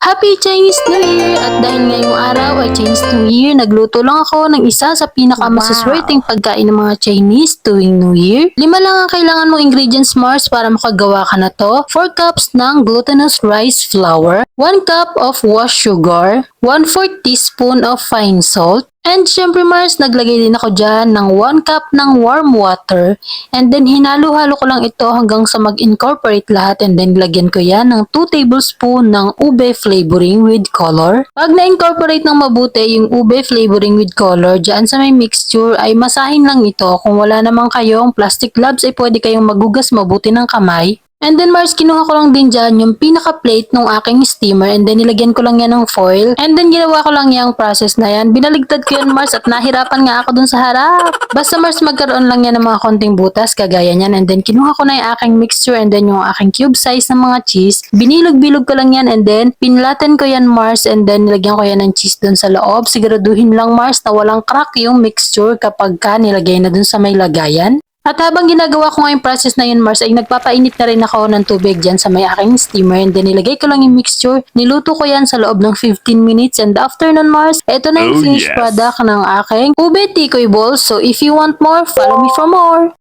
Happy Chinese New Year! At dahil ngayong araw ay Chinese New Year, nagluto lang ako ng isa sa pinakamasaswerteng pagkain ng mga Chinese tuwing New Year. 5 lang ang kailangan mong ingredients, Mars, para makagawa ka na to. 4 cups ng glutinous rice flour, 1 cup of washed sugar, 1/4 teaspoon of fine salt, and syempre Mars, naglagay din ako dyan ng 1 cup ng warm water. And then hinalo-halo ko lang ito hanggang sa mag-incorporate lahat. And then lagyan ko yan ng 2 tablespoon ng ube flavoring with color. Pag na-incorporate ng mabuti yung ube flavoring with color dyan sa may mixture, ay masahin lang ito. Kung wala naman kayong plastic gloves ay pwede kayong magugas mabuti ng kamay. And then Mars, kinuha ko lang din dyan yung pinaka-plate ng aking steamer and then nilagyan ko lang yan ng foil. And then ginawa ko lang yung process na yan. Binaligtad ko yan, Mars, at nahirapan nga ako dun sa harap. Basta Mars, magkaroon lang yan ng mga konting butas, kagaya niyan. And then kinuha ko na yung aking mixture and then yung aking cube size ng mga cheese. Binilog-bilog ko lang yan and then pinlatan ko yan, Mars, and then nilagyan ko yan ng cheese dun sa loob. Siguraduhin lang, Mars, na walang crack yung mixture kapag ka nilagay na dun sa may lagayan. At habang ginagawa ko ngayong process na yun, Mars, ay nagpapainit na rin ako ng tubig dyan sa may aking steamer. And then nilagay ko lang yung mixture. Niluto ko yan sa loob ng 15 minutes. And after nun, Mars, eto na yung finished product ng aking ube tikoy balls. So if you want more, follow me for more.